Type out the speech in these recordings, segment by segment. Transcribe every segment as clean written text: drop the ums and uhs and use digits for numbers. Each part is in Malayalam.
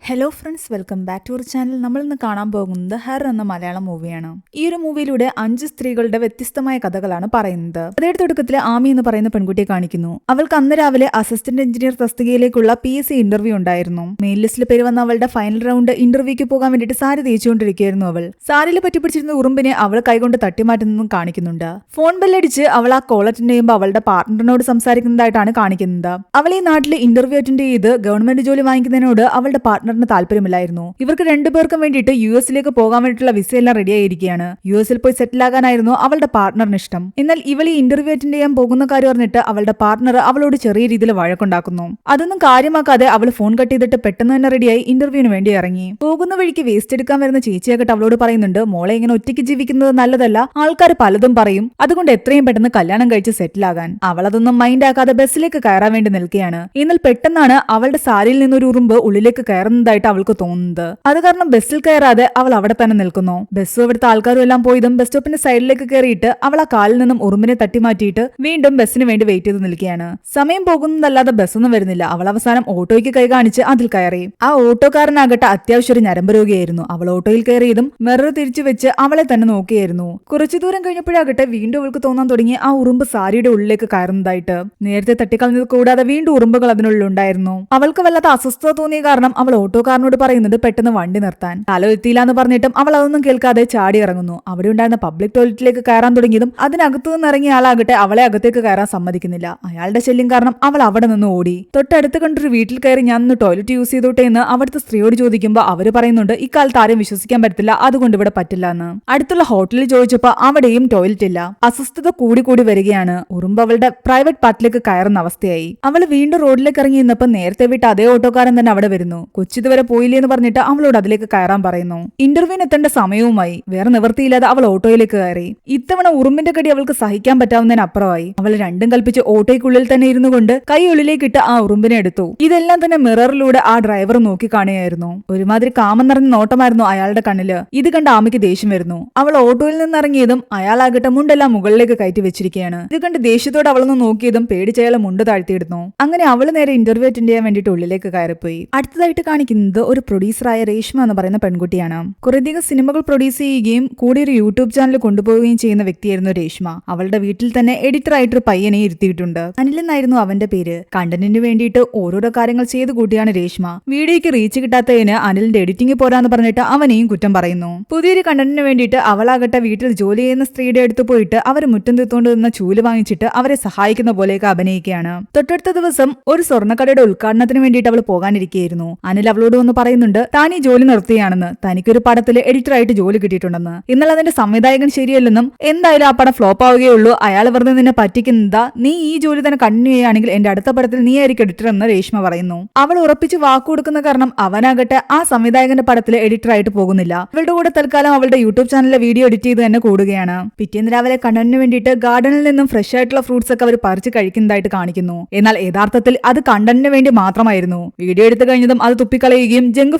Hello friends, welcome back to our channel. നമ്മൾ ഇന്ന് കാണാൻ പോകുന്നത് ഹെർ എന്ന മലയാളം മൂവിയാണ്. ഈ ഒരു മൂവിയിലൂടെ 5 സ്ത്രീകളുടെ വ്യത്യസ്തമായ കഥകളാണ് പറയുന്നത്. കഥയുടെ തുടക്കത്തിൽ ആമി എന്ന് പറയുന്ന പെൺകുട്ടിയെ കാണിക്കുന്നു. അവൾക്ക് അന്ന് രാവിലെ അസിസ്റ്റന്റ് എഞ്ചിനീയർ തസ്തികയിലേക്കുള്ള PSC ഇന്റർവ്യൂ ഉണ്ടായിരുന്നു. മെയിൻ ലിസ്റ്റിൽ പേര് വന്ന അവളുടെ ഫൈനൽ റൗണ്ട് ഇന്റർവ്യൂക്ക് പോകാൻ വേണ്ടിയിട്ട് സാരി തേച്ചുകൊണ്ടിരിക്കുകയായിരുന്നു. അവൾ സാരിയിൽ പറ്റിപ്പിടിച്ചിരുന്ന ഉറുമ്പിനെ അവൾ കൈകൊണ്ട് തട്ടിമാറ്റുന്നതും കാണിക്കുന്നുണ്ട്. ഫോൺ ബെല്ലടിച്ച് അവൾ ആ കോൾ അറ്റൻഡ് ചെയ്യുമ്പോൾ അവളുടെ പാർട്ട്ണറിനോട് സംസാരിക്കുന്നതായിട്ടാണ് കാണിക്കുന്നത്. അവൾ ഈ നാട്ടിൽ ഇന്റർവ്യൂ അറ്റൻഡ് ചെയ്ത് ഗവൺമെന്റ് ജോലി വാങ്ങിക്കുന്നതിനോട് അവളുടെ പാർട്ട്ണർ താല്പര്യമില്ലായിരുന്നു. ഇവർക്ക് രണ്ടുപേർക്കും വേണ്ടിയിട്ട് US പോകാൻ വേണ്ടിയിട്ടുള്ള വിസ എല്ലാം റെഡി ആയിരിക്കുകയാണ്. US പോയി സെറ്റിൽ ആകാനായിരുന്നു അവളുടെ പാർട്ട്ണറിന് ഇഷ്ടം. എന്നാൽ ഇവൾ ഈ ഇന്റർവ്യൂ അറ്റൻഡ് ചെയ്യാൻ പോകുന്ന കാര്യം പറഞ്ഞിട്ട് അവളുടെ പാർട്ട്ണർ അവളോട് ചെറിയ രീതിയിൽ വഴക്കുണ്ടാക്കുന്നു. അതൊന്നും കാര്യമാക്കാതെ അവൾ ഫോൺ കട്ട് ചെയ്തിട്ട് പെട്ടെന്ന് തന്നെ റെഡിയായി ഇന്റർവ്യൂവിന് വേണ്ടി ഇറങ്ങി. പോകുന്ന വഴിക്ക് വേസ്റ്റ് എടുക്കാൻ വരുന്ന ചേച്ചിയാകട്ടെ അവളോട് പറയുന്നുണ്ട്, മോളെ ഇങ്ങനെ ഒറ്റയ്ക്ക് ജീവിക്കുന്നത് നല്ലതല്ല, ആൾക്കാർ പലതും പറയും, അതുകൊണ്ട് എത്രയും പെട്ടെന്ന് കല്യാണം കഴിച്ച് സെറ്റിൽ ആകാൻ. അവൾ അതൊന്നും മൈൻഡ് ആക്കാതെ ബസ്സിലേക്ക് കയറാൻ വേണ്ടി നിൽക്കുകയാണ്. എന്നാൽ പെട്ടെന്നാണ് അവളുടെ സാരിയിൽ നിന്നൊരു ഉറുമ്പ് ഉള്ളിലേക്ക് കയറുന്നതായിട്ട് അവൾക്ക് തോന്നുന്നത്. അത് കാരണം ബസ്സിൽ കയറാതെ അവൾ അവിടെ തന്നെ നിൽക്കുന്നു. ബസ്സും അവിടുത്തെ ആൾക്കാരും എല്ലാം പോയതും ബസ് സ്റ്റോപ്പിന്റെ സൈഡിലേക്ക് കയറിയിട്ട് അവൾ ആ കാലിൽ നിന്നും ഉറുമ്പിനെ തട്ടിമാറ്റിയിട്ട് വീണ്ടും ബസ്സിന് വേണ്ടി വെയിറ്റ് ചെയ്ത് നിൽക്കുകയാണ്. സമയം പോകുന്നതല്ലാതെ ബസ്സൊന്നും വരുന്നില്ല. അവൾ അവസാനം ഓട്ടോയ്ക്ക് കൈ കാണിച്ച് അതിൽ കയറി. ആ ഓട്ടോക്കാരനാകട്ടെ അത്യാവശ്യം ഒരു ഞരമ്പ് രോഗിയായിരുന്നു. അവൾ ഓട്ടോയിൽ കയറിയതും മിറർ തിരിച്ചു വെച്ച് അവളെ തന്നെ നോക്കിയായിരുന്നു. കുറച്ചു ദൂരം കഴിഞ്ഞപ്പോഴാകട്ടെ വീണ്ടും അവൾക്ക് തോന്നാൻ തുടങ്ങി ആ ഉറുമ്പ് സാരിയുടെ ഉള്ളിലേക്ക് കയറുന്നതായിട്ട്. നേരത്തെ തട്ടിക്കളഞ്ഞത് കൂടാതെ വീണ്ടും ഉറുമ്പുകൾ അതിനുള്ളിൽ ഉണ്ടായിരുന്നു. അവൾക്ക് വല്ലാത്ത അസ്വസ്ഥത തോന്നിയ കാരണം അവൾ ഓട്ടോക്കാരനോട് പറയുന്നത് പെട്ടെന്ന് വണ്ടി നിർത്താൻ. തല എത്തിയില്ല എന്ന് പറഞ്ഞിട്ടും അവൾ അതൊന്നും കേൾക്കാതെ ചാടി ഇറങ്ങുന്നു. അവിടെ ഉണ്ടായിരുന്ന പബ്ലിക് ടോയ്ലറ്റിലേക്ക് കയറാൻ തുടങ്ങിയതും അതിനകത്തു നിന്ന് ഇറങ്ങിയ ആളാകട്ടെ അവളെ അകത്തേക്ക് കയറാൻ സമ്മതിക്കുന്നില്ല. അയാളുടെ ശല്യം കാരണം അവൾ അവിടെ നിന്ന് ഓടി. തൊട്ടടുത്ത് കണ്ടൊരു വീട്ടിൽ കയറി ഞാൻ ഒന്ന് ടോയ്ലറ്റ് യൂസ് ചെയ്തോട്ടെ എന്ന് അവിടുത്തെ സ്ത്രീയോട് ചോദിക്കുമ്പോൾ അവര് പറയുന്നുണ്ട് ഇക്കാലത്ത് ആരും വിശ്വസിക്കാൻ പറ്റില്ല, അതുകൊണ്ട് ഇവിടെ പറ്റില്ല എന്ന്. അടുത്തുള്ള ഹോട്ടലിൽ ചോദിച്ചപ്പോൾ അവിടെയും ടോയ്ലറ്റ് ഇല്ല. അസ്വസ്ഥത കൂടി കൂടി വരികയാണ്. ഉറുമ്പ് അവളുടെ പ്രൈവറ്റ് പാർട്ടിലേക്ക് കയറുന്ന അവസ്ഥയായി. അവൾ വീണ്ടും റോഡിലേക്ക് ഇറങ്ങി നിന്നപ്പോൾ നേരത്തെ വിട്ട അതേ ഓട്ടോക്കാരൻ തന്നെ അവിടെ വരുന്നു. കൊച്ചിതുവരെ പോയില്ലേ എന്ന് പറഞ്ഞിട്ട് അവളോട് അതിലേക്ക് കയറാൻ പറയുന്നു. ഇന്റർവ്യൂവിന് എത്തേണ്ട സമയവുമായി. വേറെ നിവൃത്തിയില്ലാതെ അവൾ ഓട്ടോയിലേക്ക് കയറി. ഇത്തവണ ഉറുമ്പിന്റെ കടി അവൾക്ക് സഹിക്കാൻ പറ്റാവുന്നതിനപ്പുറമായി. അവൾ രണ്ടും കൽപ്പിച്ച് ഓട്ടോയ്ക്കുള്ളിൽ തന്നെ ഇരുന്നു കൊണ്ട് കൈ ഉള്ളിലേക്കിട്ട് ആ ഉറുമ്പിനെ എടുത്തു. ഇതെല്ലാം തന്നെ മിററിലൂടെ ആ ഡ്രൈവർ നോക്കി കാണുകയായിരുന്നു. ഒരുമാതിരി കാമം നിറഞ്ഞ നോട്ടമായിരുന്നു അയാളുടെ കണ്ണില്. ഇത് കണ്ട് ആമയ്ക്ക് ദേഷ്യം വരുന്നു. അവൾ ഓട്ടോയിൽ നിന്ന് ഇറങ്ങിയതും അയാളാകട്ടെ മുണ്ടെല്ലാം മുകളിലേക്ക് കയറ്റി വെച്ചിരിക്കുകയാണ്. ഇത് കണ്ട് ദേഷ്യത്തോടെ അവളൊന്ന് നോക്കിയതും പേടിച്ച് അയാളെ മുണ്ട് താഴ്ത്തിയിടുന്നു. അങ്ങനെ അവൾ നേരെ ഇന്റർവ്യൂ അറ്റൻഡ് ചെയ്യാൻ വേണ്ടിയിട്ട് ഉള്ളിലേക്ക് കയറിപ്പോയി. അടുത്തതായിട്ട് കാണിക്കുന്നത് ഒരു പ്രൊഡ്യൂസറായ രേഷ്മ എന്ന് പറയുന്ന പെൺകുട്ടിയാണ്. കുറേയധികം സിനിമകൾ പ്രൊഡ്യൂസ് ചെയ്യുകയും കൂടി ഒരു യൂട്യൂബ് ചാനൽ കൊണ്ടുപോവുകയും ചെയ്യുന്ന വ്യക്തിയായിരുന്നു രേഷ്മ. അവളുടെ വീട്ടിൽ തന്നെ എഡിറ്ററായിട്ടൊരു പയ്യനെ ഇരുത്തിയിട്ടുണ്ട്. അനിൽ എന്നായിരുന്നു അവന്റെ പേര്. കണ്ടന്റിന് വേണ്ടിയിട്ട് ഓരോരോ കാര്യങ്ങൾ ചെയ്തു കൂട്ടിയാണ് രേഷ്മ. വീഡിയോയ്ക്ക് റീച്ച് കിട്ടാത്തതിന് അനിലിന്റെ എഡിറ്റിംഗ് പോരാന്ന് പറഞ്ഞിട്ട് അവനെയും കുറ്റം പറയുന്നു. പുതിയൊരു കണ്ടന്റിന് വേണ്ടിയിട്ട് അവളാകട്ടെ വീട്ടിൽ ജോലി ചെയ്യുന്ന സ്ത്രീയുടെ അടുത്ത് പോയിട്ട് അവർ മുറ്റം തീർത്തുകൊണ്ട് നിന്ന ചൂല് വാങ്ങിച്ചിട്ട് അവരെ സഹായിക്കുന്ന പോലെയൊക്കെ അഭിനയിക്കുകയാണ്. തൊട്ടടുത്ത ദിവസം ഒരു സ്വർണ്ണക്കടയുടെ ഉദ്ഘാടനത്തിന് വേണ്ടിയിട്ട് അവൾ പോകാനിരിക്കുകയായിരുന്നു. അനിൽ അവളോട് വന്ന് പറയുന്നുണ്ട് താൻ ഈ ജോലി നിർത്തുകയാണെന്ന്, തനിക്കൊരു പടത്തില് എഡിറ്ററായിട്ട് ജോലി കിട്ടിയിട്ടുണ്ടെന്ന്. എന്നാൽ അതിന്റെ സംവിധായകൻ ശരിയല്ലെന്നും എന്തായാലും ആ പടം ഫ്ലോപ്പ് ആവുകയുള്ളൂ, അയാൾ വെറുതെ നിന്നെ പറ്റിക്കുന്നതാ, നീ ഈ ജോലി തന്നെ കണ്ടിന്യൂ ചെയ്യുകയാണെങ്കിൽ എന്റെ അടുത്ത പടത്തിൽ നീ ആയിരിക്കും എഡിറ്റർ എന്ന് രേഷ്മ പറയുന്നു. അവൾ ഉറപ്പിച്ച് വാക്കുകൊടുക്കുന്ന കാരണം അവനാകട്ടെ ആ സംവിധായകന്റെ പടത്തിലെ എഡിറ്ററായിട്ട് പോകുന്നില്ല. അവളുടെ കൂടെ തൽക്കാലം അവളുടെ യൂട്യൂബ് ചാനലിലെ വീഡിയോ എഡിറ്റ് ചെയ്ത് തന്നെ കൂടുകയാണ്. പിറ്റേന്ന് രാവിലെ കണ്ടന്റിന് വേണ്ടിയിട്ട് ഗാർഡനിൽ നിന്നും ഫ്രഷ് ആയിട്ടുള്ള ഫ്രൂട്ട്സ് ഒക്കെ അവർ പറിച്ച് കഴിക്കുന്നതായിട്ട് കാണിക്കുന്നു. എന്നാൽ യഥാർത്ഥത്തിൽ അത് കണ്ടന്റിന് വേണ്ടി മാത്രമായിരുന്നു. വീഡിയോ എടുത്തു കഴിഞ്ഞതും അത് തുപ്പിക്കളയുകയും ജങ്ക്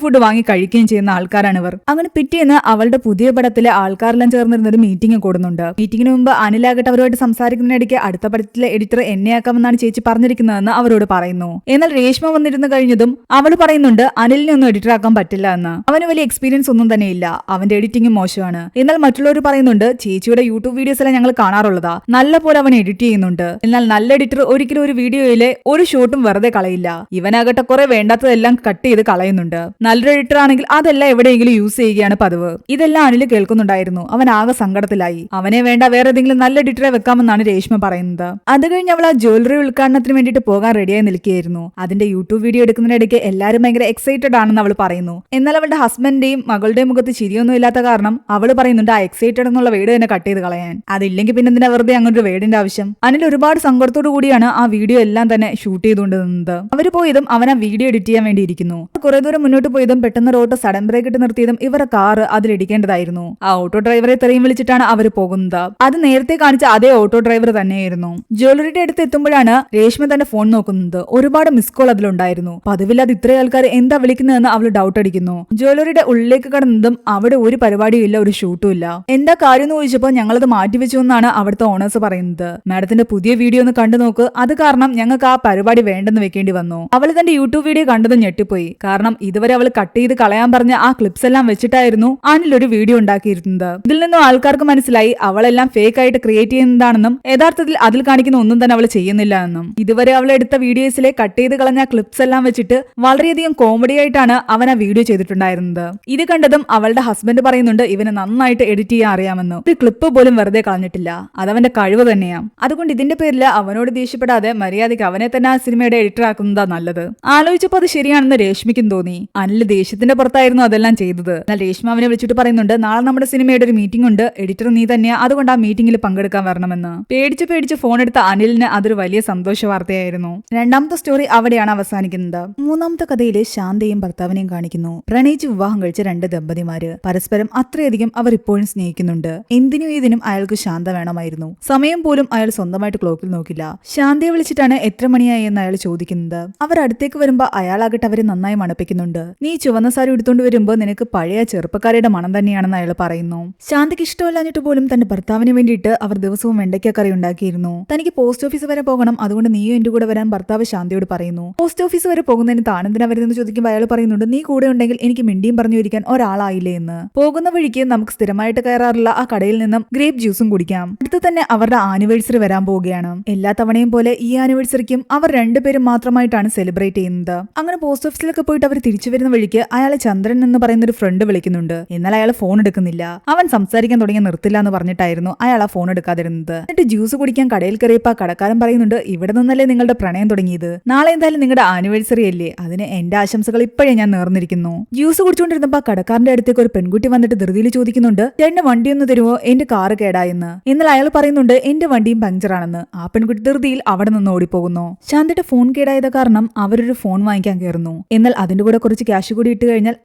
ഫുഡ് വാങ്ങി കഴിക്കുകയും ചെയ്യുന്ന ആൾക്കാരാണിവർ. അങ്ങനെ പിറ്റേന്ന് അവളുടെ പുതിയ പടത്തിലെ ആൾക്കാരെല്ലാം ചേർന്നിരുന്ന ഒരു മീറ്റിംഗ് കൂടുന്നുണ്ട്. മീറ്റിംഗിന് മുമ്പ് അനിലാകട്ടെ അവരുമായിട്ട് സംസാരിക്കുന്നതിനിടയ്ക്ക് അടുത്ത പടത്തിലെ എഡിറ്റർ എന്നെയാക്കാമെന്നാണ് ചേച്ചി പറഞ്ഞിരിക്കുന്നതെന്ന് അവരോട് പറയുന്നു. എന്നാൽ രേഷ്മ വന്നിരുന്നു കഴിഞ്ഞതും അവൾ പറയുന്നുണ്ട് അനിലിനെ ഒന്നും എഡിറ്റർ ആക്കാൻ പറ്റില്ല എന്ന്. അവന് വലിയ എക്സ്പീരിയൻസ് ഒന്നും തന്നെ ഇല്ല, അവന്റെ എഡിറ്റിംഗ് മോശമാണ്. എന്നാൽ മറ്റുള്ളവർ പറയുന്നുണ്ട് ചേച്ചിയുടെ യൂട്യൂബ് വീഡിയോസ് എല്ലാം ഞങ്ങൾ കാണാറുള്ളതാ, നല്ല പോലെ അവൻ എഡിറ്റ് ചെയ്യുന്നുണ്ട്. എന്നാൽ നല്ല എഡിറ്റർ ഒരിക്കലും ഒരു വീഡിയോയിലെ ഒരു ഷോട്ടും വെറുതെ കളയില്ല. ഇവനാകട്ടെ കുറെ വേണ്ടാത്തതെല്ലാം കട്ട് ചെയ്ത് കളയുന്നുണ്ട്. നല്ലൊരു എഡിറ്റർ ആണെങ്കിൽ അതെല്ലാം എവിടെയെങ്കിലും യൂസ് ചെയ്യുകയാണ് പതിവ്. ഇതെല്ലാം അനിൽ കേൾക്കുന്നുണ്ടായിരുന്നു. അവൻ ആകെ സങ്കടത്തിലായി. അവനെ വേണ്ട വേറെ ഏതെങ്കിലും നല്ല എഡിറ്ററെ വെക്കാമെന്നാണ് രേഷ്മ പറയുന്നത്. അത് കഴിഞ്ഞ് അവൾ ആ ജ്വല്ലറി ഉദ്ഘാടനത്തിന് വേണ്ടിയിട്ട് പോകാൻ റെഡിയായി നിൽക്കുകയായിരുന്നു. അതിന്റെ യൂട്യൂബ് വീഡിയോ എടുക്കുന്നതിനിടയ്ക്ക് എല്ലാവരും ഭയങ്കര എക്സൈറ്റഡ് ആണെന്ന് അവൾ പറയുന്നു. എന്നാൽ അവളുടെ ഹസ്ബൻഡിന്റെയും മകളുടെയും മുഖത്ത് ചിരിയൊന്നും ഇല്ലാത്ത കാരണം അവൾ പറയുന്നുണ്ട് ആ എക്സൈറ്റഡ് എന്നുള്ള വേർഡ് തന്നെ കട്ട് ചെയ്ത് കളയാൻ. അതില്ലെങ്കിൽ പിന്നെ എന്തിനാ വെറുതെ അങ്ങനൊരു വേർഡിന്റെ ആവശ്യം. അനിൽ ഒരുപാട് സങ്കടത്തോടു കൂടിയാണ് ആ വീഡിയോ എല്ലാം തന്നെ ഷൂട്ട് ചെയ്തുകൊണ്ട് നിന്നത്. അവര് പോയതും അവൻ ആ വീഡിയോ എഡിറ്റ് ചെയ്യാൻ വേണ്ടി ഇരിക്കുന്നു. കുറെ ദൂരം മുന്നോട്ട് പോയതും പെട്ടെന്ന് ഓട്ടോ സഡൻ ബ്രേക്ക് ഇട്ട് നിർത്തിയതും ഇവരുടെ കാറ് അതിലിടിക്കേണ്ടതായിരുന്നു. ആ ഓട്ടോ ഡ്രൈവറെ തെറിയും വിളിച്ചിട്ടാണ് അവർ പോകുന്നത്. അത് നേരത്തെ കാണിച്ച അതേ ഓട്ടോ ഡ്രൈവർ തന്നെയായിരുന്നു. ജ്വല്ലറിയുടെ അടുത്ത് എത്തുമ്പോഴാണ് രേഷ്മ തന്റെ ഫോൺ നോക്കുന്നത്. ഒരുപാട് മിസ് കോൾ അതിലുണ്ടായിരുന്നു. പതിവില്ലാതെ ഇത്രയും ആൾക്കാർ എന്താ വിളിക്കുന്നതെന്ന് അവൾ ഡൗട്ട് അടിക്കുന്നു. ജ്വല്ലറിയുടെ ഉള്ളിലേക്ക് കടന്നതും അവിടെ ഒരു പരിപാടിയും ഇല്ല, ഒരു ഷൂട്ടും ഇല്ല. എന്താ കാര്യം എന്ന് ചോദിച്ചപ്പോൾ ഞങ്ങളത് മാറ്റിവെച്ചു എന്നാണ് അവിടുത്തെ ഓണേഴ്സ് പറയുന്നത്. മാഡത്തിന്റെ പുതിയ വീഡിയോ ഒന്ന് കണ്ടു നോക്ക്, അത് കാരണം ഞങ്ങൾക്ക് ആ പരിപാടി വേണ്ടെന്ന് വെക്കേണ്ടി വന്നു. അവൾ തന്റെ യൂട്യൂബ് വീഡിയോ കണ്ടതും ഞെട്ടിപ്പോയി. കാരണം കാരണം ഇതുവരെ അവൾ കട്ട് ചെയ്ത് കളയാൻ പറഞ്ഞ ആ ക്ലിപ്സ് എല്ലാം വെച്ചിട്ടായിരുന്നു അനിൽ ഒരു വീഡിയോ ഉണ്ടാക്കിയിരുന്നത്. ഇതിൽ നിന്നും ആൾക്കാർക്ക് മനസ്സിലായി അവളെല്ലാം ഫേക്ക് ആയിട്ട് ക്രിയേറ്റ് ചെയ്യുന്നതാണെന്നും യഥാർത്ഥത്തിൽ അതിൽ കാണിക്കുന്ന ഒന്നും തന്നെ അവൾ ചെയ്യുന്നില്ല എന്നും. ഇതുവരെ അവൾ എടുത്ത വീഡിയോസിലെ കട്ട് ചെയ്ത് കളഞ്ഞ ക്ലിപ്സ് എല്ലാം വെച്ചിട്ട് വളരെയധികം കോമഡി ആയിട്ടാണ് അവൻ ആ വീഡിയോ ചെയ്തിട്ടുണ്ടായിരുന്നത്. ഇത് കണ്ടതും അവളുടെ ഹസ്ബൻഡ് പറയുന്നുണ്ട് ഇവന് നന്നായിട്ട് എഡിറ്റ് ചെയ്യാൻ അറിയാമെന്ന്. ഒരു ക്ലിപ്പ് പോലും വെറുതെ കളഞ്ഞിട്ടില്ല, അതവന്റെ കഴിവ് തന്നെയാണ്. അതുകൊണ്ട് ഇതിന്റെ പേരിൽ അവനോട് ദേഷ്യപ്പെടാതെ മര്യാദയ്ക്ക് അവനെ തന്നെ ആ സിനിമയുടെ എഡിറ്റർ ആക്കുന്നതാ നല്ലത്. ആലോചിച്ചപ്പോൾ അത് ശരിയാണെന്ന് രേഷ്മിക്കും തോന്നി. അനിൽ ദേഷ്യത്തിന്റെ പുറത്തായിരുന്നു അതെല്ലാം ചെയ്തത്. എന്നാൽ രേഷ്മ അവനെ വിളിച്ചിട്ട് പറയുന്നുണ്ട് നാളെ നമ്മുടെ സിനിമയുടെ ഒരു മീറ്റിംഗ് ഉണ്ട്, എഡിറ്റർ നീ തന്നെയാ, അതുകൊണ്ട് ആ മീറ്റിംഗിൽ പങ്കെടുക്കാൻ വരണമെന്ന്. പേടിച്ച് ഫോൺ എടുത്ത അനിലിന് അതൊരു വലിയ സന്തോഷ വാർത്തയായിരുന്നു. രണ്ടാമത്തെ സ്റ്റോറി അവിടെയാണ് അവസാനിക്കുന്നത്. മൂന്നാമത്തെ കഥയില് ശാന്തയും ഭർത്താവിനെയും കാണിക്കുന്നു. പ്രണയിച്ച് വിവാഹം കഴിച്ച രണ്ട് ദമ്പതിമാര് പരസ്പരം അത്രയധികം അവർ ഇപ്പോഴും സ്നേഹിക്കുന്നുണ്ട്. എന്തിനും ഇതിനും അയാൾക്ക് ശാന്ത വേണമായിരുന്നു. സമയം പോലും അയാൾ സ്വന്തമായിട്ട് ക്ലോക്കിൽ നോക്കില്ല. ശാന്തയെ വിളിച്ചിട്ടാണ് എത്ര മണിയായി എന്ന് അയാൾ ചോദിക്കുന്നത്. അവർ അടുത്തേക്ക് വരുമ്പോ അയാളാകട്ടെ അവരെ നന്നായി മണപ്പിക്കുന്നുണ്ട്. നീ ചുവന്ന സാരി എടുത്തുകൊണ്ട് വരുമ്പോ നിനക്ക് പഴയ ചെറുപ്പക്കാരുടെ മണം തന്നെയാണെന്ന് അയാൾ പറയുന്നു. ശാന്തയ്ക്ക് ഇഷ്ടമല്ലാഞ്ഞിട്ട് പോലും തന്റെ ഭർത്താവിന് വേണ്ടിയിട്ട് അവർ ദിവസവും വെണ്ടയ്ക്കക്കറി ഉണ്ടാക്കിയിരുന്നു. തനിക്ക് പോസ്റ്റ് ഓഫീസ് വരെ പോകണം, അതുകൊണ്ട് നീയും എന്റെ കൂടെ വരാൻ ഭർത്താവ് ശാന്തയോട് പറയുന്നു. പോസ്റ്റ് ഓഫീസ് വരെ പോകുന്നതിന് താനെന്തിനാ വരുന്നതെന്ന് ചോദിക്കുമ്പോൾ അയാൾ പറയുന്നുണ്ട് നീ കൂടെ ഉണ്ടെങ്കിൽ എനിക്ക് മിണ്ടിയും പറഞ്ഞു ഇരിക്കാൻ ഒരാളായില്ലേ എന്ന്. പോകുന്ന വഴിക്ക് നമുക്ക് സ്ഥിരമായിട്ട് കയറാറുള്ള ആ കടയിൽ നിന്നും ഗ്രേപ്പ് ജ്യൂസും കുടിക്കാം. അടുത്ത് തന്നെ അവരുടെ ആനിവേഴ്സറി വരാൻ പോവുകയാണ്. എല്ലാ തവണയും പോലെ ഈ ആനിവേഴ്സറിക്കും അവർ രണ്ടുപേരും മാത്രമായിട്ടാണ് സെലിബ്രേറ്റ് ചെയ്യുന്നത്. അങ്ങനെ പോസ്റ്റ് ഓഫീസിലൊക്കെ പോയിട്ട് അവർ തിരിച്ചു വരുന്ന വഴിക്ക് അയാളെ ചന്ദ്രൻ എന്ന് പറയുന്ന ഒരു ഫ്രണ്ട് വിളിക്കുന്നുണ്ട്. എന്നാൽ അയാൾ ഫോൺ എടുക്കുന്നില്ല. അവൻ സംസാരിക്കാൻ തുടങ്ങിയ നിർത്തില്ല എന്ന് പറഞ്ഞിട്ടായിരുന്നു അയാൾ ആ ഫോൺ എടുക്കാതിരുന്നത്. എന്നിട്ട് ജ്യൂസ് കുടിക്കാൻ കടയിൽ കയറിയപ്പോൾ കടക്കാരൻ പറയുന്നുണ്ട് ഇവിടെ നിന്നല്ലേ നിങ്ങളുടെ പ്രണയം തുടങ്ങിയത്, നാളെ എന്തായാലും നിങ്ങളുടെ ആനിവേഴ്സറി അല്ലേ, അതിന് എന്റെ ആശംസകൾ ഇപ്പോഴേ ഞാൻ നേർന്നിരിക്കുന്നു. ജ്യൂസ് കുടിച്ചുകൊണ്ടിരുന്നപ്പോ കടക്കാരന്റെ അടുത്തേക്ക് ഒരു പെൺകുട്ടി വന്നിട്ട് ധൃതിയിൽ ചോദിക്കുന്നുണ്ട് ചേട്ടന് വണ്ടി ഒന്ന് തരുമോ, എന്റെ കാറ് കേടായെന്ന്. എന്നാൽ അയാൾ പറയുന്നുണ്ട് എന്റെ വണ്ടിയും പഞ്ചറാണെന്ന്. ആ പെൺകുട്ടി ധൃതിയിൽ അവിടെ നിന്ന് ഓടിപ്പോകുന്നു. ശാന്തയുടെ ഫോൺ കേടായത് കാരണം അവരൊരു ഫോൺ വാങ്ങിക്കാൻ കയറുന്നു. എന്നാൽ അതിന്റെ കൂടെ കുറച്ച് ക്യാഷ് കൂടി ഇട്ട് കഴിഞ്ഞാൽ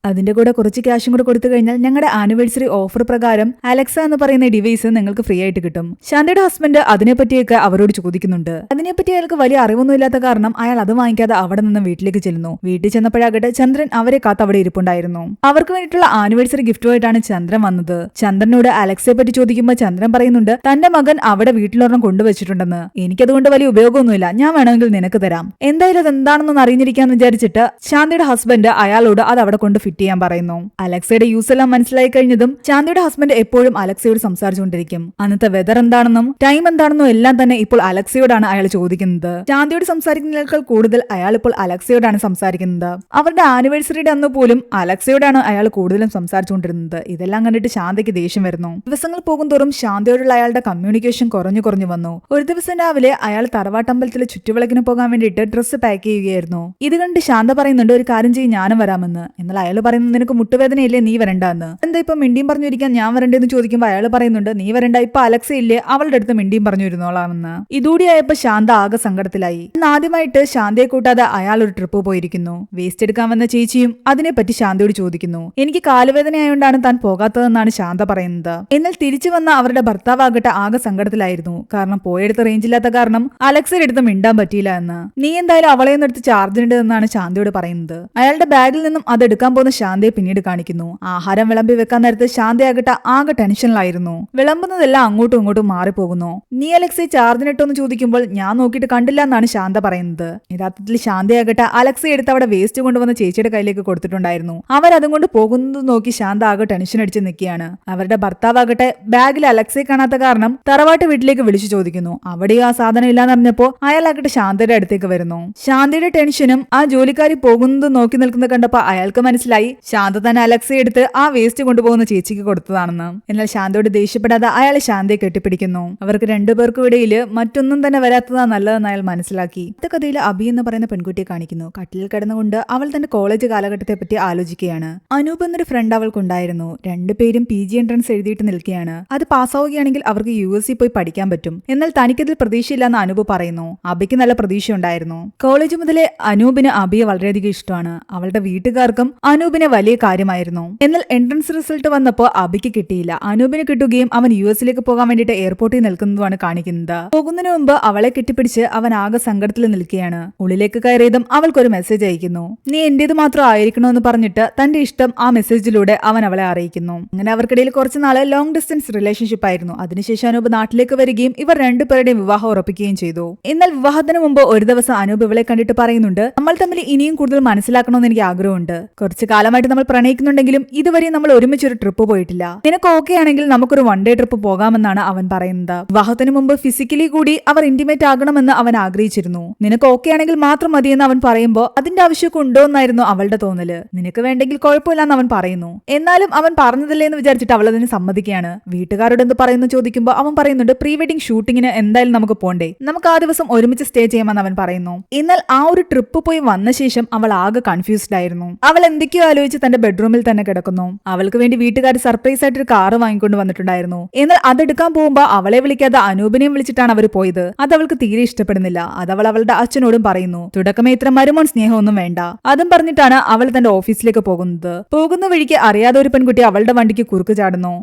കൊടുത്തു കഴിഞ്ഞാൽ ഞങ്ങളുടെ ആനിവേഴ്സറി ഓഫർ പ്രകാരം അലക്സ എന്ന് പറയുന്ന ഡിവൈസ് നിങ്ങൾക്ക് ഫ്രീ ആയിട്ട് കിട്ടും. ശാന്തയുടെ ഹസ്ബൻഡ് അതിനെപ്പറ്റിയൊക്കെ അവരോട് ചോദിക്കുന്നുണ്ട്. അതിനെപ്പറ്റി അയാൾക്ക് വലിയ അറിവൊന്നും ഇല്ലാത്ത കാരണം അയാൾ അത് വാങ്ങിക്കാതെ അവിടെ നിന്ന് വീട്ടിലേക്ക് ചെല്ലുന്നു. വീട്ടിൽ ചെന്നപ്പോഴാകട്ടെ ചന്ദ്രൻ അവരെ കാത്ത് അവിടെ ഇരിപ്പുണ്ടായിരുന്നു. അവർക്ക് വേണ്ടിയിട്ടുള്ള ആനിവേഴ്സറി ഗിഫ്റ്റുമായിട്ടാണ് ചന്ദ്രൻ വന്നത്. ചന്ദ്രനോട് അലക്സയെ പറ്റി ചോദിക്കുമ്പോൾ ചന്ദ്രൻ പറയുന്നുണ്ട് തന്റെ മകൻ അവിടെ വീട്ടിലൊരെണ്ണം കൊണ്ടുവച്ചിട്ടുണ്ടെന്ന്. എനിക്കതുകൊണ്ട് വലിയ ഉപയോഗമൊന്നുമില്ല, ഞാൻ വേണമെങ്കിൽ നിനക്ക് തരാം. എന്തായാലും അത് എന്താണെന്ന് അറിഞ്ഞിരിക്കാന്ന് വിചാരിച്ചിട്ട് ശാന്തയുടെ ഹസ്ബൻഡ് അയാളോട് അത് അവിടെ കൊണ്ട് ഫിറ്റ് ചെയ്യാൻ പറയുന്നു. അലക്സയുടെ യൂസ് എല്ലാം മനസ്സിലായി കഴിഞ്ഞതും ശാന്തയുടെ ഹസ്ബൻഡ് എപ്പോഴും അലക്സയോട് സംസാരിച്ചുകൊണ്ടിരിക്കും. അന്നത്തെ വെതർ എന്താണെന്നും ടൈം എന്താണെന്നും എല്ലാം തന്നെ ഇപ്പോൾ അലക്സയോടാണ് അയാൾ ചോദിക്കുന്നത്. ശാന്തയോട് സംസാരിക്കുന്നതിനേക്കാൾ കൂടുതൽ അയാൾ ഇപ്പോൾ അലക്സയോടാണ് സംസാരിക്കുന്നത്. അവരുടെ ആനിവേഴ്സറിയുടെ അന്ന് പോലും അലക്സയോടാണ് അയാൾ കൂടുതലും സംസാരിച്ചുകൊണ്ടിരുന്നത്. ഇതെല്ലാം കണ്ടിട്ട് ശാന്തയ്ക്ക് ദേഷ്യം വരുന്നു. ദിവസങ്ങൾ പോകുന്തോറും ശാന്തയോടുള്ള അയാളുടെ കമ്മ്യൂണിക്കേഷൻ കുറഞ്ഞു വന്നു. ഒരു ദിവസം രാവിലെ അയാൾ തറവാട്ടമ്പലത്തിലെ ചുറ്റുവിളക്കിന് പോകാൻ വേണ്ടിയിട്ട് ഡ്രസ്സ് പാക്ക് ചെയ്യുകയായിരുന്നു. ഇത് കണ്ട് ശാന്ത പറയുന്നുണ്ട് ഒരു കാര്യം ചെയ്യും ഞാനും വരാമെന്ന്. എന്നാൽ അയാൾ പറയുന്നത് നിനക്ക് മുട്ടുവേദനയില്ലേ, നീ വരണ്ടെന്ന്. എന്താ ഇപ്പൊ മിണ്ടിയും പറഞ്ഞിരിക്കാൻ ഞാൻ വരണ്ടെന്ന് ചോദിക്കുമ്പോൾ അയാൾ പറയുന്നുണ്ട് നീ വരണ്ട, ഇപ്പൊ അലക്സ ഇല്ലേ, അവളുടെ അടുത്ത് മിണ്ടിയും പറഞ്ഞു ഇരുന്നോളാമെന്ന്. ഇതൂടിയായപ്പോ ശാന്ത ആകെ സങ്കടത്തിലായി. ആദ്യമായിട്ട് ശാന്തയെ കൂട്ടാതെ അയാൾ ഒരു ട്രിപ്പ് പോയിരിക്കുന്നു. വേസ്റ്റ് എടുക്കാൻ വന്ന ചേച്ചിയും അതിനെപ്പറ്റി ശാന്തയോട് ചോദിക്കുന്നു. എനിക്ക് കാലുവേദനയായോണ്ടാണ് താൻ പോകാത്തതെന്നാണ് ശാന്ത പറയുന്നത്. എന്നാൽ തിരിച്ചു വന്ന അവരുടെ ഭർത്താവാകട്ടെ ആകെ സങ്കടത്തിലായിരുന്നു. കാരണം പോയെടുത്ത് റേഞ്ചില്ലാത്ത കാരണം അലക്സയുടെ അടുത്ത് മിണ്ടാൻ പറ്റിയില്ല എന്ന്. നീ എന്തായാലും അവളെ ഒന്ന് എടുത്ത് ചാർജിനുണ്ട് എന്നാണ് ശാന്തയോട് പറയുന്നത്. അയാളുടെ ബാഗിൽ നിന്നും അത് എടുക്കാൻ പോകുന്ന ശാന്തയെ പിന്നീട് കാണിക്കുന്നു. ആഹാരം വിളമ്പി വെക്കാൻ നേരത്തെ ശാന്തയാകട്ടെ ആകെ ടെൻഷനിലായിരുന്നു. വിളമ്പുന്നതെല്ലാം അങ്ങോട്ടും ഇങ്ങോട്ടും മാറിപ്പോകുന്നു. നീ അലക്സയെ ചാർജിനിട്ടോന്ന് ചോദിക്കുമ്പോൾ ഞാൻ നോക്കിയിട്ട് കണ്ടില്ല എന്നാണ് ശാന്ത പറയുന്നത്. യഥാർത്ഥത്തിൽ ശാന്തയാകട്ടെ അലക്സയെ എടുത്ത് അവിടെ വേസ്റ്റ് കൊണ്ടുവന്ന ചേച്ചിയുടെ കയ്യിലേക്ക് കൊടുത്തിട്ടുണ്ടായിരുന്നു. അവരതും കൊണ്ട് പോകുന്നത് നോക്കി ശാന്ത ആകെ ടെൻഷൻ അടിച്ച് നിൽക്കുകയാണ്. അവരുടെ ഭർത്താവാകട്ടെ ബാഗിൽ അലക്സയെ കാണാത്ത കാരണം തറവാട്ട് വീട്ടിലേക്ക് വിളിച്ചു ചോദിക്കുന്നു. അവിടെയും ആ സാധനം ഇല്ലാന്നറിഞ്ഞപ്പോ അയാളാകട്ടെ ശാന്തയുടെ അടുത്തേക്ക് വരുന്നു. ശാന്തയുടെ ടെൻഷനും ആ ജോലിക്കാരി പോകുന്നത് നോക്കി നിൽക്കുന്നത് കണ്ടപ്പോ അയാൾക്ക് മനസ്സിലായി ശാന്ത തന്നെ അലക്സയെ എടുത്ത് ആ വേസ്റ്റ് കൊണ്ടുപോകുന്ന ചേച്ചിക്ക് കൊടുത്തതാണെന്ന്. എന്നാൽ ശാന്തയോട് ദേഷ്യപ്പെടാതെ അയാൾ ശാന്തയെ കെട്ടിപ്പിടിക്കുന്നു. അവർക്ക് രണ്ടുപേർക്കും ഇടയിൽ മറ്റൊന്നും തന്നെ വരാത്തതാ നല്ലതെന്ന് അയാൾ മനസ്സിലാക്കി. അടുത്ത കഥയിൽ അബി എന്ന് പറയുന്ന പെൺകുട്ടിയെ കാണിക്കുന്നു. കട്ടിലിൽ കിടന്നുകൊണ്ട് അവൾ തന്റെ കോളേജ് കാലഘട്ടത്തെ പറ്റി ആലോചിക്കുകയാണ്. അനൂപ് എന്നൊരു ഫ്രണ്ട് അവൾക്കുണ്ടായിരുന്നു. രണ്ടുപേരും PG എൻട്രൻസ് എഴുതിയിട്ട് നിൽക്കുകയാണ്. അത് പാസ്സാവുകയാണെങ്കിൽ അവർക്ക് US പോയി പഠിക്കാൻ പറ്റും. എന്നാൽ തനിക്കതിൽ പ്രതീക്ഷയില്ലെന്ന് അനൂപ് പറയുന്നു. അബിക്ക് നല്ല പ്രതീക്ഷ ഉണ്ടായിരുന്നു. കോളേജ് മുതലേ അനൂപിന് അബിയെ വളരെയധികം ഇഷ്ടമാണ്. അവളുടെ വീട്ടുകാർക്കും അനൂപിനെ വലിയ കാര്യമായിരുന്നു. എന്നാൽ എൻട്രൻസ് റിസൾട്ട് വന്നപ്പോൾ അബിക്ക് കിട്ടിയില്ല. അനൂപിന് കിട്ടുകയും അവൻ US പോകാൻ വേണ്ടിയിട്ട് എയർപോർട്ടിൽ നിൽക്കുന്നതുമാണ് കാണിക്കുന്നത്. പോകുന്നതിന് മുമ്പ് അവളെ കെട്ടിപ്പിടിച്ച് അവൻ ആകെ സങ്കടത്തിൽ നിൽക്കുകയാണ്. ഉള്ളിലേക്ക് കയറിയതും അവൾക്കൊരു മെസ്സേജ് അയക്കുന്നു. നീ എന്റേത് മാത്രം ആയിരിക്കണമെന്ന് പറഞ്ഞിട്ട് തന്റെ ഇഷ്ടം ആ മെസ്സേജിലൂടെ അവൻ അവളെ അറിയിക്കുന്നു. അങ്ങനെ അവർക്കിടയിൽ കുറച്ച് നാള് ലോങ് ഡിസ്റ്റൻസ് റിലേഷൻഷിപ്പ് ആയിരുന്നു. അതിനുശേഷം അനൂപ് നാട്ടിലേക്ക് വരികയും ഇവർ രണ്ടുപേരുടെയും വിവാഹം ഉറപ്പിക്കുകയും ചെയ്തു. എന്നാൽ വിവാഹത്തിന് മുമ്പ് ഒരു ദിവസം അനൂപ് ഇവളെ കണ്ടിട്ട് പറയുന്നുണ്ട് നമ്മൾ തമ്മിൽ ഇനിയും കൂടുതൽ മനസ്സിലാക്കി മനസ്സിലാക്കണമെന്ന് എനിക്ക് ആഗ്രഹമുണ്ട്. കുറച്ചു കാലമായിട്ട് നമ്മൾ പ്രണയിക്കുന്നുണ്ടെങ്കിലും ഇതുവരെ നമ്മൾ ഒരുമിച്ചൊരു ട്രിപ്പ് പോയിട്ടില്ല. നിനക്ക് ഓക്കെ ആണെങ്കിൽ നമുക്കൊരു വൺ ഡേ ട്രിപ്പ് പോകാമെന്നാണ് അവൻ പറയുന്നത്. വിവാഹത്തിന് മുമ്പ് ഫിസിക്കലി കൂടി അവർ ഇന്റിമേറ്റ് ആകണമെന്ന് അവൻ ആഗ്രഹിച്ചിരുന്നു. നിനക്ക് ഓക്കെ ആണെങ്കിൽ മാത്രം മതിയെന്ന് അവൻ പറയുമ്പോൾ അതിന്റെ ആവശ്യമൊക്കെ ഉണ്ടോ എന്നായിരുന്നു അവളുടെ തോന്നല്. നിനക്ക് വേണ്ടെങ്കിൽ കുഴപ്പമില്ലെന്ന് അവൻ പറയുന്നു. എന്നാലും അവൻ പറഞ്ഞതല്ലേ എന്ന് വിചാരിച്ചിട്ട് അവൾ അതിന് സമ്മതിക്കുകയാണ്. വീട്ടുകാരോട് എന്ത് പറയുന്നു ചോദിക്കുമ്പോൾ അവൻ പറയുന്നുണ്ട് പ്രീ വെഡിങ് ഷൂട്ടിങ്ങിന് എന്തായാലും നമുക്ക് പോണ്ടേ, നമുക്ക് ആ ദിവസം ഒരുമിച്ച് സ്റ്റേ ചെയ്യാമെന്ന് അവൻ പറയുന്നു. എന്നാൽ ആ ഒരു ട്രിപ്പ് പോയി വന്ന ശേഷം അവൾ ആകെ കൺഫ്യൂസ്ഡ് ആയിരുന്നു. അവൾ എന്തൊക്കെയോ ആലോചിച്ച് തന്റെ ബെഡ്റൂമിൽ തന്നെ കിടക്കുന്നു. അവൾക്ക് വേണ്ടി വീട്ടുകാർ സർപ്രൈസ് ആയിട്ട് ഒരു കാറ് വാങ്ങിക്കൊണ്ട് വന്നിട്ടുണ്ടായിരുന്നു. എന്നാൽ അതെടുക്കാൻ പോകുമ്പോൾ അവളെ വിളിക്കാതെ അനൂപിനെയും വിളിച്ചിട്ടാണ് അവർ പോയത്. അത് അവൾക്ക് തീരെ ഇഷ്ടപ്പെടുന്നില്ല. അത് അവൾ അവളുടെ അച്ഛനോടും പറയുന്നു. തുടക്കമേ ഇത്ര മരുമോൻ സ്നേഹമൊന്നും വേണ്ട. അതും പറഞ്ഞിട്ടാണ് അവൾ തന്റെ ഓഫീസിലേക്ക് പോകുന്ന വഴിക്ക് അറിയാതെ ഒരു പെൺകുട്ടി അവളുടെ വണ്ടിക്ക് കുറുക്ക് ചാടുന്നു.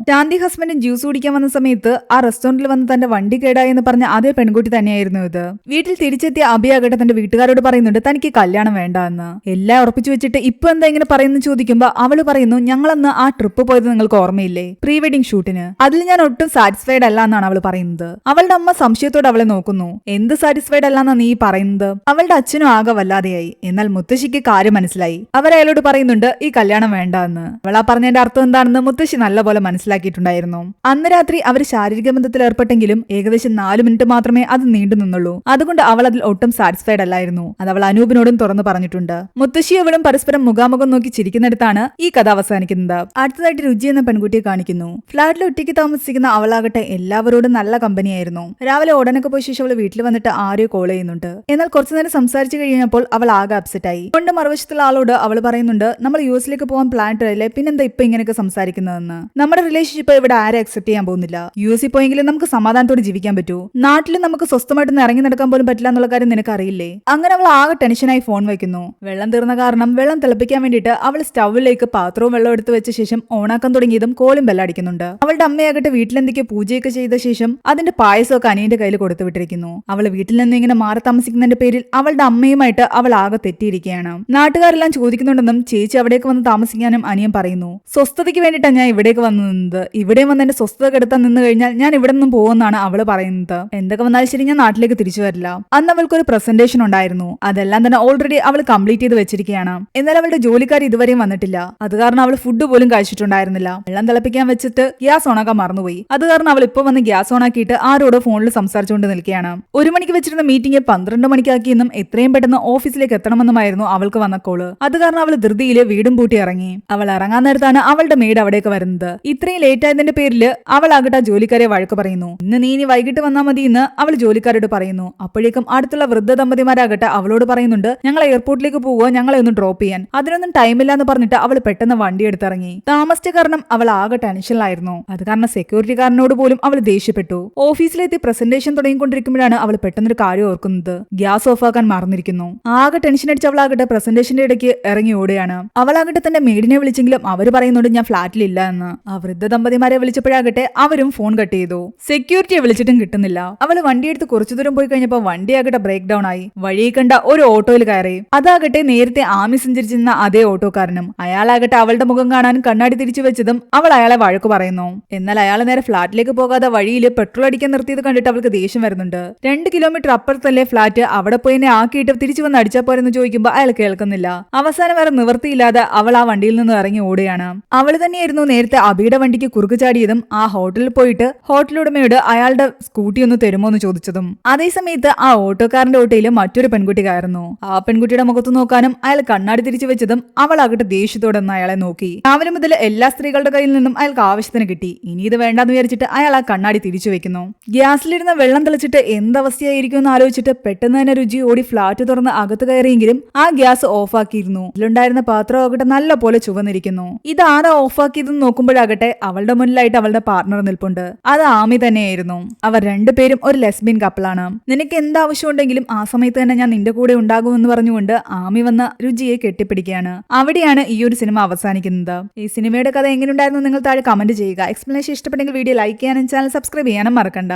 ശാന്തി ഹസ്ബൻഡും ജ്യൂസ് കുടിക്കാൻ വന്ന സമയത്ത് ആ റെസ്റ്റോറന്റിൽ വന്ന് തന്റെ വണ്ടി കേടായി എന്ന് പറഞ്ഞ അതേ പെൺകുട്ടി തന്നെയായിരുന്നു ഇത്. വീട്ടിൽ തിരിച്ചെത്തിയ അഭിയാകട്ടെ തന്റെ വീട്ടുകാരോട് പറയുന്നുണ്ട് തനിക്ക് കല്യാണം വേണ്ട എന്ന്. എല്ലാം ഉറപ്പിച്ചു വെച്ചിട്ട് ഇപ്പൊ എന്താ ഇങ്ങനെ പറയുന്നു ചോദിക്കുമ്പോ അവള് പറയുന്നു ഞങ്ങളന്ന് ആ ട്രിപ്പ് പോയത് നിങ്ങൾക്ക് ഓർമ്മയില്ലേ, പ്രീ വെഡിങ് ഷൂട്ടിന്, അതിൽ ഞാൻ ഒട്ടും സാറ്റിസ്ഫൈഡ് അല്ല എന്നാണ് അവൾ പറയുന്നത്. അവളുടെ അമ്മ സംശയത്തോടെ അവളെ നോക്കുന്നു. എന്ത് സാറ്റിസ്ഫൈഡ് അല്ലാന്നാ നീ പറയുന്നത്? അവളുടെ അച്ഛനും ആകെ വല്ലാതെയായി. എന്നാൽ മുത്തശ്ശിക്ക് കാര്യം മനസ്സിലായി. അവരയാളോട് പറയുന്നുണ്ട് ഈ കല്യാണം വേണ്ട എന്ന്. അവൾ ആ പറഞ്ഞതിന്റെ അർത്ഥം എന്താണെന്ന് മുത്തശ്ശി നല്ലപോലെ മനസ്സിലാക്കിയിട്ടുണ്ടായിരുന്നു. അന്ന് രാത്രി അവർ ശാരീരിക ബന്ധത്തിൽ ഏർപ്പെട്ടെങ്കിലും ഏകദേശം 4 മിനിറ്റ് മാത്രമേ അത് നീണ്ടു നിന്നുള്ളൂ. അതുകൊണ്ട് അവൾ അതിൽ ഒട്ടും സാറ്റിസ്ഫൈഡ് അല്ലായിരുന്നു. അത് അവൾ അനൂപിനോടും തുറന്നു പറഞ്ഞിട്ടുണ്ട്. മുത്തശ്ശി അവളും പരസ്പരം മുഖാമുഖം നോക്കി ചിരിക്കുന്നിടത്താണ് ഈ കഥ അവസാനിക്കുന്നത്. അടുത്തതായിട്ട് രുചി എന്ന പെൺകുട്ടിയെ കാണിക്കുന്നു. ഫ്ളാറ്റിൽ ഒറ്റയ്ക്ക് താമസിക്കുന്ന അവളാകട്ടെ എല്ലാവരോടും നല്ല കമ്പനിയായിരുന്നു. രാവിലെ ഉടനൊക്കെ പോയ ശേഷം അവൾ വീട്ടിൽ വന്നിട്ട് ആരെയോ കോൾ ചെയ്യുന്നുണ്ട്. എന്നാൽ കുറച്ചു നേരം സംസാരിച്ചു കഴിഞ്ഞപ്പോൾ അവൾ ആകെ അപ്സെറ്റ് ആയി. കൊണ്ട് മറുവശത്തുള്ള ആളോട് അവൾ പറയുന്നുണ്ട് നമ്മൾ US പോകാൻ പ്ലാൻ ഇട്ടല്ലേ, പിന്നെന്താ ഇപ്പൊ ഇങ്ങനെയൊക്കെ സംസാരിക്കുന്നതെന്ന്. നമ്മുടെ റിലേഷൻഷിപ്പ് ഇവിടെ ആരും അക്സെപ്റ്റ് ചെയ്യാൻ പോകുന്നില്ല. US പോയെങ്കിലും നമുക്ക് സമാധാനത്തോടെ ജീവിക്കാൻ പറ്റൂ. നാട്ടിൽ നമുക്ക് സ്വസ്ഥമായിട്ടൊന്ന് ഇറങ്ങി നടക്കാൻ പോലും പറ്റില്ല എന്നുള്ള കാര്യം നിനക്ക് അറിയില്ലേ? അങ്ങനെ അവൾ ആകെ ടെൻഷനായി ഫോൺ വയ്ക്കുന്നു. വെള്ളം തീർന്ന കാരണം വെള്ളം തിളപ്പിക്കാൻ വേണ്ടിയിട്ട് അവൾ സ്റ്റൗവിലേക്ക് പാത്രവും വെള്ളം എടുത്തു വെച്ച ശേഷം ഓണാക്കാൻ തുടങ്ങിയതും കോളും ബെല്ലടിക്കുന്നുണ്ട്. അവളുടെ അമ്മയാകട്ടെ വീട്ടിലെന്തൊക്കെ പൂജയൊക്കെ ചെയ്ത ശേഷം അതിന്റെ പായസമൊക്കെ അനിയന്റെ കയ്യിൽ കൊടുത്തു വിട്ടിരിക്കുന്നു. അവൾ വീട്ടിൽ നിന്ന് ഇങ്ങനെ മാറി താമസിക്കുന്നതിന്റെ പേരിൽ അവളുടെ അമ്മയുമായിട്ട് അവൾ ആകെ തെറ്റിയിരിക്കുകയാണ്. നാട്ടുകാരെല്ലാം ചോദിക്കുന്നുണ്ടെന്നും ചേച്ചി അവിടേക്ക് വന്ന് താമസിക്കാനും അനിയൻ പറയുന്നു. സ്വസ്ഥതയ്ക്ക് വേണ്ടിയിട്ടാണ് ഞാൻ ഇവിടേക്ക് വന്നു നിന്നത്. ഇവിടെ വന്ന് എന്റെ സ്വസ്ഥത കെടുത്താൻ നിന്ന് കഴിഞ്ഞാൽ ഞാൻ ഇവിടെ നിന്നും പോകുമെന്നാണ് അവള് പറയുന്നത്. എന്തൊക്കെ വന്നാലും ശരി ഞാൻ നാട്ടിലേക്ക് തിരിച്ചു വരില്ല. അന്ന് അവൾക്ക് ഒരു പ്രസന്റേഷൻ ഉണ്ടായിരുന്നു. അതെല്ലാം തന്നെ ഓൾറെഡി അവൾ കംപ്ലീറ്റ് ചെയ്ത് വെച്ചിരിക്കുകയാണ്. എന്നാൽ അവളുടെ ജോലിക്കാർ ഇതുവരെയും വന്നിട്ടില്ല. അത് കാരണം അവൾ ഫുഡ് പോലും കഴിച്ചിട്ടുണ്ടായിരുന്നില്ല. വെള്ളം തിളപ്പിക്കാൻ വെച്ചിട്ട് ഗ്യാസ് ഓണാക്കാൻ മറന്നുപോയി. അത് കാരണം അവൾ ഇപ്പൊ വന്ന് ഗ്യാസ് ഓണാക്കിയിട്ട് ആരോടോ ഫോണിൽ സംസാരിച്ചുകൊണ്ട് നിൽക്കുകയാണ്. 1 മണിക്ക് വെച്ചിരുന്ന മീറ്റിംഗ് 12 മണിക്കാക്കിയെന്നും എത്രയും പെട്ടെന്ന് ഓഫീസിലേക്ക് എത്തണമെന്നുമായിരുന്നു അവൾക്ക് വന്ന കോള്. അത് കാരണം അവൾ ധൃതിയില് വീടും പൂട്ടി ഇറങ്ങി. അവൾ ഇറങ്ങാൻ നേരത്താണ് അവളുടെ മെയ്ഡ് അവിടേക്ക് വരുന്നത്. ഇത്രയും ലേറ്റ് ആയതിന്റെ പേരിൽ അവൾ ആകട്ടെ ജോലിക്കാരെ വഴക്ക് പറയുന്നു. ഇന്ന് നീ ഇനി വൈകിട്ട് വന്നാൽ മതി എന്ന് അവൾ ജോലിക്കാരോട് പറയുന്നു. അപ്പോഴേക്കും അടുത്തുള്ള വൃദ്ധ ദമ്പതിമാരാകട്ടെ അവളോട് പറയുന്നുണ്ട് ഞങ്ങൾ എയർപോർട്ടിലേക്ക് പോവുക, ഞങ്ങളെ ഒന്ന് ഡ്രോപ്പ് ചെയ്യാൻ. അതിനൊന്നും ടൈമില്ല എന്ന് പറഞ്ഞിട്ട് അവൾ പെട്ടെന്ന് വണ്ടി എടുത്തിറങ്ങി. താമസിച്ച കാരണം അവൾ ആകെ ടെൻഷനിലായിരുന്നു. അത് കാരണം സെക്യൂരിറ്റിക്കാരനോട് പോലും അവൾ ദേഷ്യപ്പെട്ടു. ഓഫീസിലെത്തി പ്രസന്റേഷൻ തുടങ്ങിക്കൊണ്ടിരിക്കുമ്പോഴാണ് അവൾ പെട്ടെന്നൊരു കാര്യം ഓർക്കുന്നത്. ഗ്യാസ് ഓഫാക്കാൻ മറന്നിരിക്കുന്നു. ആകെ ടെൻഷൻ അടിച്ച് അവളാകട്ടെ പ്രസന്റേഷന്റെ ഇടയ്ക്ക് ഇറങ്ങി ഓടുകയാണ്. അവളാകട്ടെ തന്റെ മെയ്ഡിനെ വിളിച്ചെങ്കിലും അവര് പറയുന്നുണ്ട് ഞാൻ ഫ്ളാറ്റിലില്ല എന്ന്. ആ വൃദ്ധ ദമ്പതിമാരെ വിളിച്ചപ്പോഴാകട്ടെ അവരും ഫോൺ കട്ട് ചെയ്തു. സെക്യൂരിറ്റിയെ വിളിച്ചിട്ടും കിട്ടുന്നില്ല. അവള് വണ്ടിയെടുത്ത് കുറച്ചു ദൂരം പോയി കഴിഞ്ഞപ്പോൾ വണ്ടിയാകട്ടെ ബ്രേക്ക് ഡൗൺ ആയി. വഴിയെ കണ്ട ഒരു ഓട്ടോയിൽ കയറി. അതാകട്ടെ നേരത്തെ ആമി സഞ്ചരിച്ചിരുന്ന അതേ ഓട്ടോക്കാരനും. അയാളാകട്ടെ അവളുടെ മുഖം കാണാൻ കണ്ണാടി തിരിച്ചു വെച്ചതും അവൾ അയാളെ വഴക്ക് പറയുന്നു. എന്നാൽ അയാൾ നേരെ ഫ്ളാറ്റിലേക്ക് പോകാതെ വഴിയിൽ പെട്രോൾ അടിക്കാൻ നിർത്തിയത് കണ്ടിട്ട് അവൾക്ക് ദേഷ്യം വരുന്നുണ്ട്. 2 കിലോമീറ്റർ അപ്പുറത്തല്ലേ ഫ്ളാറ്റ്, അവിടെ പോയി എന്നെ ആക്കിയിട്ട് തിരിച്ചു വന്ന് അടിച്ചാൽ പോരെന്ന് ചോദിക്കുമ്പോൾ അയാൾ കേൾക്കുന്നില്ല. അവസാനം വേറെ നിവൃത്തിയില്ലാതെ അവൾ ആ വണ്ടിയിൽ നിന്ന് ഇറങ്ങി ഓടുകയാണ്. അവൾ തന്നെയായിരുന്നു നേരത്തെ അബിയുടെ വണ്ടിക്ക് കുറുക്ക് ചാടിയതും ആ ഹോട്ടലിൽ പോയിട്ട് ഹോട്ടൽ ഉടമയോട് അയാളുടെ സ്കൂട്ടി ഒന്ന് തരുമോ എന്ന് ചോദിച്ചതും. അതേസമയത്ത് ആ ഓട്ടോക്കാരന്റെ ഓട്ടോയിൽ മറ്റൊരു പെൺകുട്ടി കയറുന്നു. ആ പെൺകുട്ടിയുടെ മുഖത്ത് നോക്കാനും അയാൾ കണ്ണാടി തിരിച്ചു വെച്ചതും അവളാകട്ടെ ദേഷ്യത്തോടെ ഒന്ന് അയാളെ നോക്കി. രാവിലെ മുതൽ എല്ലാ സ്ത്രീകളുടെ കയ്യിൽ നിന്നും അയാൾക്ക് ആവശ്യത്തിന് കിട്ടി. ഇനി ഇത് വേണ്ടെന്ന് വിചാരിച്ചിട്ട് അയാൾ ആ കണ്ണാടി തിരിച്ചു വെക്കുന്നു. ഗ്യാസിലിരുന്ന് വെള്ളം തിളച്ചിട്ട് എന്തവസ്ഥയായിരിക്കും എന്ന് ആലോചിച്ചിട്ട് പെട്ടെന്ന് തന്നെ രുചി ഓടി ഫ്ളാറ്റ് തുറന്ന് അകത്ത് കയറിയെങ്കിലും ആ ഗ്യാസ് ഓഫാക്കിയിരുന്നു. ഇതിലുണ്ടായിരുന്ന പാത്രമാകട്ടെ നല്ല പോലെ ചുവന്നിരിക്കുന്നു. ഇത് ആരാ ഓഫാക്കിയതെന്ന് നോക്കുമ്പോഴാകട്ടെ അവളുടെ മുന്നിലായിട്ട് അവളുടെ പാർട്ണർ നിൽപ്പുണ്ട്. അത് ആമി തന്നെയായിരുന്നു. അവർ രണ്ടുപേരും ഒരു ലെസ്ബിയൻ കപ്പിളാണ്. നിനക്ക് എന്താവശ്യം ഉണ്ടെങ്കിലും ആ സമയത്ത് തന്നെ ഞാൻ നിന്റെ കൂടെ ഉണ്ടാകുമെന്ന് പറഞ്ഞുകൊണ്ട് ആമി വന്ന രുചിയെ കെട്ടിപ്പിടിക്കുകയാണ്. അവിടെയാണ് ഈ ഒരു സിനിമ അവസാനിക്കുന്നത്. ഈ സിനിമയുടെ കഥ എങ്ങനെയുണ്ടായിരുന്നു നിങ്ങൾ താഴെ കമന്റ് ചെയ്യുക. എക്സ്പ്ലനേഷൻ ഇഷ്ടപ്പെട്ടെങ്കിൽ വീഡിയോ ലൈക്ക് ചെയ്യാനും ചാനൽ സബ്സ്ക്രൈബ് ചെയ്യാനും മറക്കണ്ട.